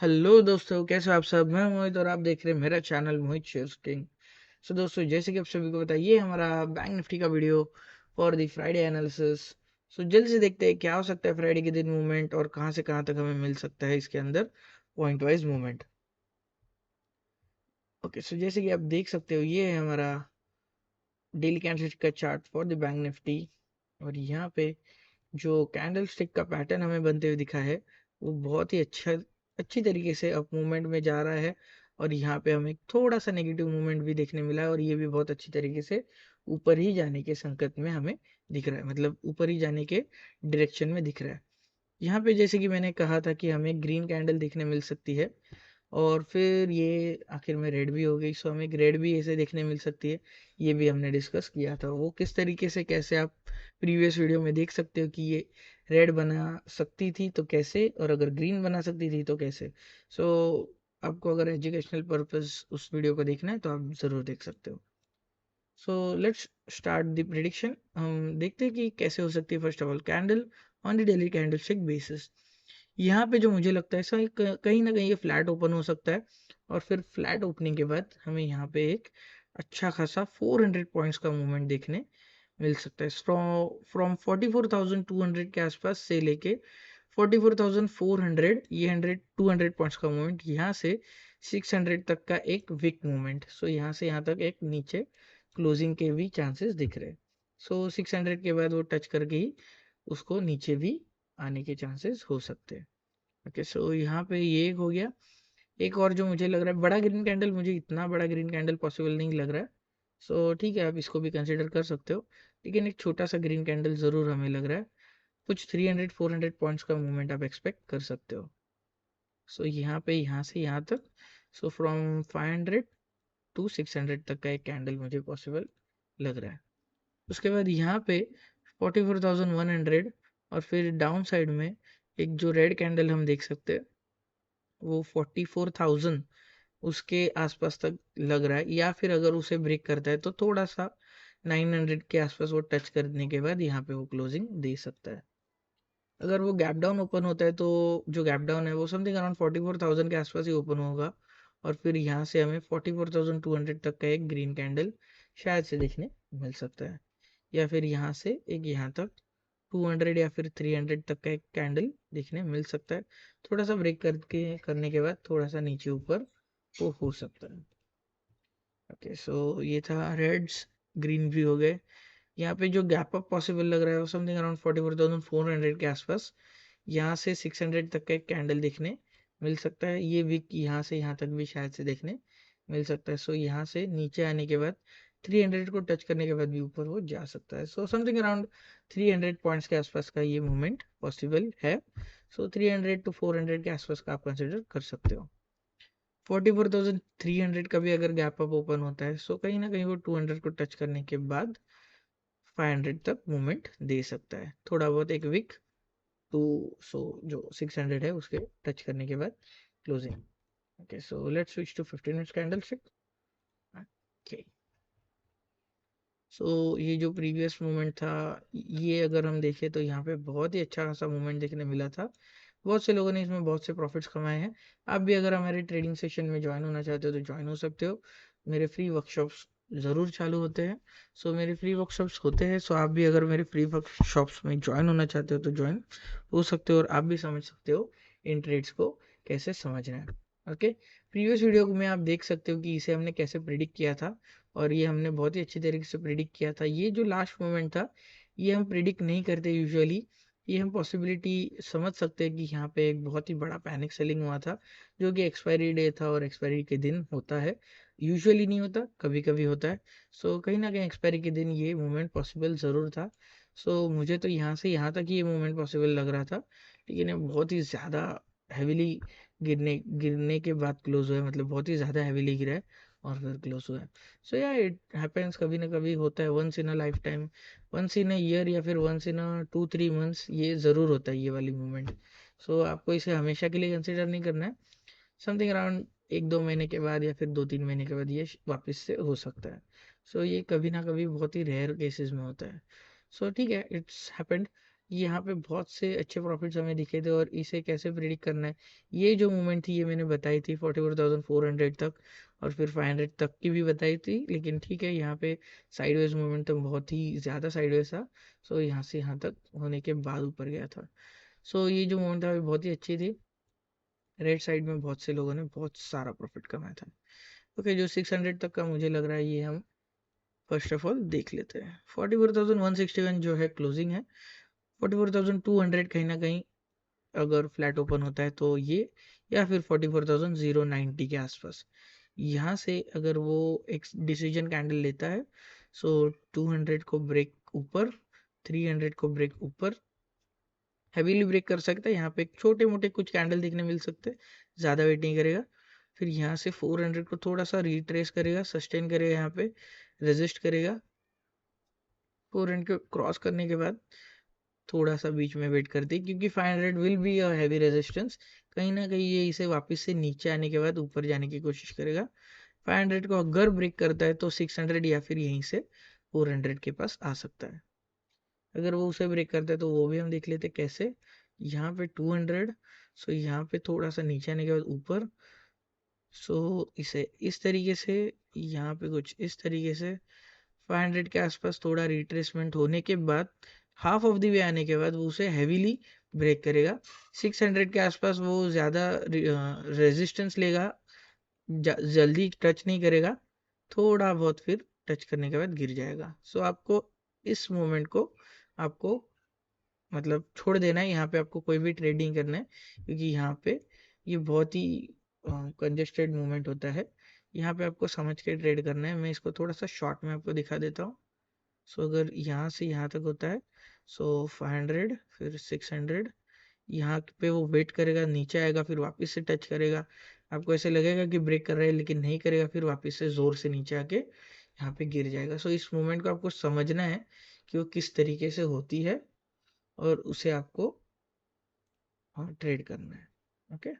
Hello दोस्तों, कैसे हो आप सब। मैं मोहित और आप देख रहे हैं मेरा channel Mohit shares king. So दोस्तों, जैसे कि आप सभी को बताइए हमारा बैंक निफ्टी का video for the Friday analysis. So जल्द से देखते हैं क्या हो सकता है फ्राइडे के दिन मूवमेंट और कहां से कहां तक हमें मिल सकता है इसके अंदर पॉइंट वाइज मूवमेंट। ओके, सो जैसे कि आप देख सकते हो ये है हमारा डेली कैंडलस्टिक का chart for the bank Nifty. और यहाँ पे जो कैंडल स्टिक का पैटर्न हमें बनते हुए दिखा है वो बहुत ही अच्छी तरीके से अप मूवमेंट में जा रहा है। और यहाँ पे हमें थोड़ा सा नेगेटिव मूवमेंट भी देखने मिला है और ये भी बहुत अच्छी तरीके से ऊपर ही जाने के संकेत में हमें दिख रहा है, मतलब ऊपर ही जाने के डायरेक्शन में दिख रहा है। यहाँ पे जैसे कि मैंने कहा था कि हमें ग्रीन कैंडल देखने मिल सकती है और फिर ये आखिर में रेड भी हो गई, सो हमें एक रेड भी ऐसे देखने मिल सकती है। ये भी हमने डिस्कस किया था, वो किस तरीके से कैसे आप प्रीवियस वीडियो में देख सकते हो कि ये रेड बना सकती थी तो कैसे, और अगर ग्रीन बना सकती थी तो कैसे। सो आपको अगर एजुकेशनल पर्पस उस वीडियो को देखना है तो आप ज़रूर देख सकते हो। So let's start the prediction. हम देखते हैं कि कैसे हो सकती है first of all candle on the daily candle stick basis. यहाँ पे जो मुझे लगता है सर कहीं ना कहीं ये फ्लैट ओपन हो सकता है और फिर फ्लैट ओपनिंग के बाद हमें यहाँ पे एक अच्छा खासा 400 पॉइंट्स का मूवमेंट देखने मिल सकता है। फ्रॉम 44,200 के आसपास से लेके 44,400, ये 200 पॉइंट्स का मूवमेंट, यहाँ से 600 तक का एक वीक मूवमेंट। सो यहाँ से यहाँ तक एक नीचे क्लोजिंग के भी चांसेस दिख रहे हैं। सो 600 के बाद वो टच करके ही उसको नीचे भी आने के चांसेस हो सकते हैं। ओके, सो यहाँ पे ये एक हो गया। एक और जो मुझे लग रहा है बड़ा ग्रीन कैंडल, मुझे इतना बड़ा ग्रीन कैंडल पॉसिबल नहीं लग रहा है। सो ठीक है, आप इसको भी कंसिडर कर सकते हो, लेकिन एक छोटा सा ग्रीन कैंडल ज़रूर हमें लग रहा है। कुछ 300-400 पॉइंट्स का मूवमेंट आप एक्सपेक्ट कर सकते हो। सो यहाँ पे यहाँ से यहाँ तक, सो फ्रॉम 500 to 600 तक का एक कैंडल मुझे पॉसिबल लग रहा है। उसके बाद यहाँ पे 44,100 और फिर डाउन साइड में एक जो रेड कैंडल हम देख सकते हैं वो 44,000 उसके आसपास तक लग रहा है, या फिर अगर उसे ब्रेक करता है तो थोड़ा सा 900 के आसपास वो टच करने के बाद यहाँ पे वो क्लोजिंग दे सकता है। अगर वो गैप डाउन ओपन होता है तो जो गैप डाउन है वो समथिंग अराउंड 44,000 के आसपास ही ओपन होगा और फिर यहाँ से हमें 44,200 तक का एक ग्रीन कैंडल शायद से देखने मिल सकता है, या फिर यहाँ से एक यहाँ तक 200 या फिर 300 तक का एक कैंडल देखने मिल सकता है। थोड़ा सा ब्रेक करके करने के बाद थोड़ा सा नीचे ऊपर वो हो सकता है। ओके, सो ये था रेड्स, ग्रीन भी हो गए। यहाँ पे जो गैप अप पॉसिबल लग रहा है वो समथिंग अराउंड 44,400 के आसपास, यहाँ से 600 तक का एक कैंडल देखने मिल सकता है। ये वीक यहाँ से यहाँ तक भी शायद से देखने मिल सकता है। सो यहाँ से नीचे आने के बाद 300 को टच करने के बाद भी ऊपर वो जा सकता है। सो समथिंग अराउंड 300 पॉइंट्स के आसपास का ये मूवमेंट पॉसिबल है। सो 300 to 400 के आसपास का आप कंसिडर कर सकते हो। 44,300 का भी अगर गैप अप ओपन होता है सो कहीं ना कहीं वो 200 को टच करने के बाद 500 तक मूवमेंट दे सकता है, थोड़ा बहुत एक वीक टू। सो जो 600 है उसके टच करने के बाद closing. Okay, so let's switch to 15 minutes candlestick. Okay, so ये जो प्रीवियस मूवमेंट था ये अगर हम देखें तो यहाँ पे बहुत ही अच्छा खासा मूवमेंट देखने मिला था। बहुत से लोगों ने इसमें बहुत से प्रॉफिट्स कमाए हैं। आप भी अगर हमारे ट्रेडिंग सेशन में ज्वाइन होना चाहते हो तो ज्वाइन हो सकते हो। मेरे फ्री वर्कशॉप्स ज़रूर चालू होते हैं। सो मेरे फ्री वर्कशॉप्स होते हैं, सो आप भी अगर मेरे फ्री वर्कशॉप्स में ज्वाइन होना चाहते हो तो ज्वाइन हो सकते हो और आप भी समझ सकते हो इन ट्रेड्स को कैसे समझना है। ओके, प्रीवियस वीडियो में आप देख सकते हो कि इसे हमने कैसे प्रिडिक्ट किया था और ये हमने बहुत ही अच्छी तरीके से प्रिडिक्ट किया था। ये जो लास्ट मोमेंट था ये हम प्रिडिक्ट नहीं करते यूजुअली। ये हम पॉसिबिलिटी समझ सकते हैं कि यहाँ पे एक बहुत ही बड़ा पैनिक सेलिंग हुआ था जो कि एक्सपायरी डे था और एक्सपायरी के दिन होता है। यूजुअली नहीं होता, कभी कभी होता है। सो कहीं ना कहीं एक्सपायरी के दिन ये मूवमेंट पॉसिबल ज़रूर था। सो मुझे तो यहाँ से यहाँ तक ये मूवमेंट पॉसिबल लग रहा था, लेकिन ये बहुत ही ज़्यादा हैविली गिरने गिरने के बाद क्लोज हुआ है, मतलब बहुत ही ज़्यादा हैविली गिरा है और फिर क्लोज हुआ है। सो या इट हैपेंस, कभी ना कभी होता है, once in a lifetime, once in a year या फिर वंस इन अ 2-3 मंथ्स ये ज़रूर होता है ये वाली मूवमेंट। सो आपको इसे हमेशा के लिए कंसिडर नहीं करना है। समथिंग अराउंड 1-2 महीने के बाद या फिर 2-3 महीने के बाद ये वापस से हो सकता है। सो ये कभी ना कभी बहुत ही रेयर केसेस में होता है। सो ठीक है, इट्स हैपेंड। यहाँ पे बहुत से अच्छे प्रॉफिट्स हमें दिखे थे और इसे कैसे प्रिडिक्ट करना है, ये जो मूवमेंट थी ये मैंने बताई थी 44,400 तक, और फिर 500 तक की भी बताई थी। लेकिन ठीक है, यहाँ पे साइडवेज मूवमेंट तो बहुत ही ज़्यादा साइडवेज था। सो यहाँ से यहाँ तक होने के बाद ऊपर गया था। सो ये जो मूवमेंट था वो बहुत ही अच्छी थी। रेड साइड में बहुत से लोगों ने बहुत सारा प्रॉफिट कमाया था। ओके, जो 600 तक का मुझे लग रहा है ये हम फर्स्ट ऑफ ऑल देख लेते हैं। 44,161 जो है क्लोजिंग है। 44,200 कहीं ना कहीं अगर फ्लैट ओपन होता है तो ये, या फिर 44,090 के आसपास, यहाँ से अगर वो एक डिसीजन कैंडल लेता है, सो 200 को ब्रेक ऊपर, 300 को ब्रेक ऊपर हैवीली ब्रेक कर सकता है। यहाँ पे छोटे मोटे कुछ कैंडल देखने मिल सकते हैं, ज़्यादा वेट नहीं करेगा। फिर यहाँ से 400 को थोड़ा सा रिट्रेस करेगा, सस्टेन करेगा, यहाँ पे रेजिस्ट करेगा। 400 को क्रॉस करने के बाद थोड़ा सा बीच में वेट करती है, क्योंकि 500 will be a heavy resistance. कहीं ना कहीं ये इसे वापस से नीचे आने के बाद ऊपर जाने की कोशिश करेगा। 500 को अगर ब्रेक करता है तो 600 या फिर यहीं से 400 के पास आ सकता है। अगर वो उसे ब्रेक करता है तो वो भी हम देख लेते कैसे। यहाँ पे 200, सो यहाँ पे थोड़ा सा नीचे आने के बाद ऊपर, सो इसे इस तरीके से, यहाँ पे कुछ इस तरीके से 500 के आसपास थोड़ा रिट्रेसमेंट होने के बाद, हाफ ऑफ द वे आने के बाद वो उसे हैवीली ब्रेक करेगा। 600 के आसपास वो ज़्यादा रेजिस्टेंस लेगा, जल्दी टच नहीं करेगा, थोड़ा बहुत फिर टच करने के बाद गिर जाएगा। सो आपको इस मोमेंट को आपको मतलब छोड़ देना है, यहाँ पे आपको कोई भी ट्रेडिंग करना है, क्योंकि यहाँ पे ये बहुत ही कंजेस्टेड मूवमेंट होता है। यहाँ पे आपको समझ के ट्रेड करना है। मैं इसको थोड़ा सा शॉर्ट में आपको दिखा देता हूँ। सो अगर यहाँ से यहाँ तक होता है, सो 500 फिर 600, यहाँ पे वो वेट करेगा, नीचे आएगा, फिर वापस से टच करेगा। आपको ऐसे लगेगा कि ब्रेक कर रहा है लेकिन नहीं करेगा, फिर वापस से जोर से नीचे आके यहाँ पे गिर जाएगा। सो इस मूवमेंट को आपको समझना है कि वो किस तरीके से होती है, और उसे आपको ट्रेड करना है। ओके,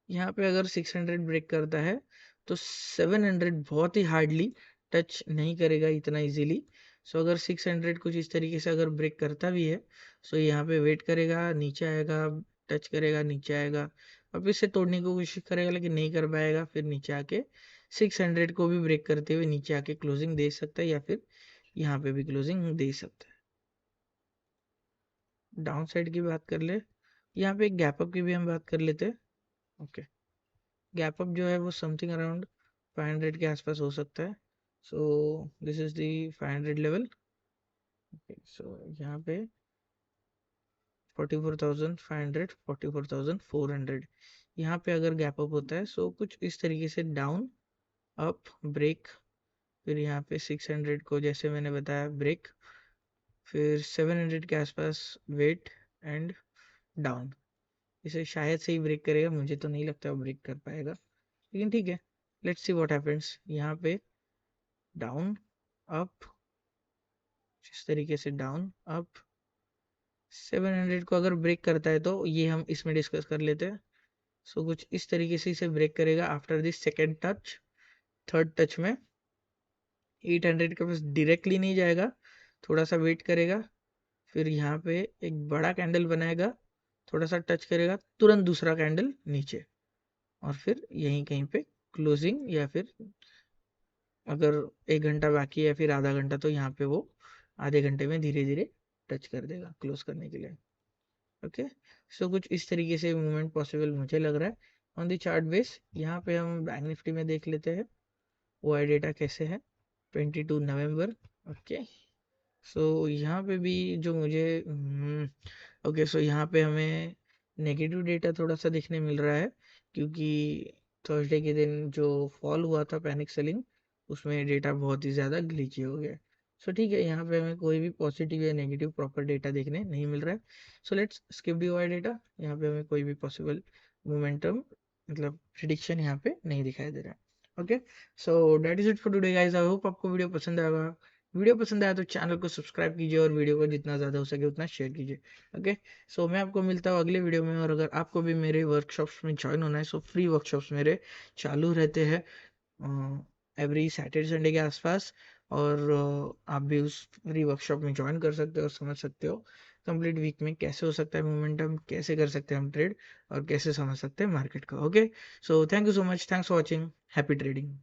यहाँ पे अगर 600 ब्रेक करता है तो 700 बहुत ही हार्डली टच नहीं करेगा इतना इजीली। सो अगर 600 कुछ इस तरीके से अगर ब्रेक करता भी है, सो यहाँ पे वेट करेगा, नीचे आएगा, टच करेगा, नीचे आएगा, वापस से तोड़ने की कोशिश करेगा लेकिन नहीं कर पाएगा, फिर नीचे आके 600 को भी ब्रेक करते हुए नीचे आके क्लोजिंग दे सकता है, या फिर यहाँ पे भी क्लोजिंग दे सकता है। डाउन साइड की बात कर ले, यहाँ पे एक गैप अप की भी हम बात कर लेते हैं। ओके, गैप अप जो है वो समथिंग अराउंड 500 के आसपास हो सकता है। So this is the 500 level. So यहाँ पे 44,500, 44,400, यहाँ पे अगर गैप अप होता है, सो कुछ इस तरीके से डाउन अप ब्रेक, फिर यहाँ पे 600 को जैसे मैंने बताया ब्रेक, फिर 700 के आसपास वेट एंड डाउन। इसे शायद से ही ब्रेक करेगा, मुझे तो नहीं लगता वो ब्रेक कर पाएगा, लेकिन ठीक है, लेट्स सी व्हाट हैपेंस। यहाँ पे डाउन अप, इस तरीके से डाउन अप, 700 को अगर ब्रेक करता है तो ये हम इसमें डिस्कस कर लेते हैं। सो कुछ इस तरीके से इसे ब्रेक करेगा after this second touch. Third touch में 800 के पास डायरेक्टली नहीं जाएगा, थोड़ा सा वेट करेगा, फिर यहाँ पे एक बड़ा कैंडल बनाएगा, थोड़ा सा टच करेगा, तुरंत दूसरा कैंडल नीचे, और फिर यहीं कहीं पे क्लोजिंग, या फिर अगर 1 घंटा बाकी है या फिर आधा घंटा, तो यहाँ पे वो आधे घंटे में धीरे धीरे टच कर देगा क्लोज करने के लिए। ओके, सो कुछ इस तरीके से मूवमेंट पॉसिबल मुझे लग रहा है ऑन द चार्ट बेस। यहाँ पे हम बैंक निफ्टी में देख लेते हैं वो आई डेटा कैसे है, 22 नवंबर। ओके, सो यहाँ पे भी जो मुझे ओके, सो यहाँ पे हमें नेगेटिव डेटा थोड़ा सा देखने मिल रहा है, क्योंकि थर्सडे के दिन जो फॉल हुआ था पैनिक सेलिंग, उसमें डेटा बहुत ही ज़्यादा ग्लिची हो गया। सो ठीक है, यहाँ पे हमें कोई भी पॉजिटिव या नेगेटिव प्रॉपर डेटा देखने नहीं मिल रहा है। So let's skip the Y data. यहाँ पे हमें कोई भी पॉसिबल मोमेंटम मतलब प्रिडिक्शन यहाँ पे नहीं दिखाई दे रहा है। Okay, so that is it for today guys. I hope आपको वीडियो पसंद आएगा। वीडियो पसंद आया तो चैनल को सब्सक्राइब कीजिए और वीडियो को जितना ज़्यादा हो सके उतना शेयर कीजिए। ओके, सो मैं आपको मिलता हूँ अगले वीडियो में। और अगर आपको भी मेरे वर्कशॉप्स में ज्वाइन होना है, सो फ्री वर्कशॉप्स मेरे चालू रहते हैं एवरी सैटरडे संडे के आसपास। और आप भी उस फ्री वर्कशॉप में ज्वाइन कर सकते हो और समझ सकते हो कंप्लीट वीक में कैसे हो सकता है मोमेंटम, कैसे कर सकते हैं हम ट्रेड और कैसे समझ सकते हैं मार्केट का। Okay, so thank you so much, thanks for watching, happy trading.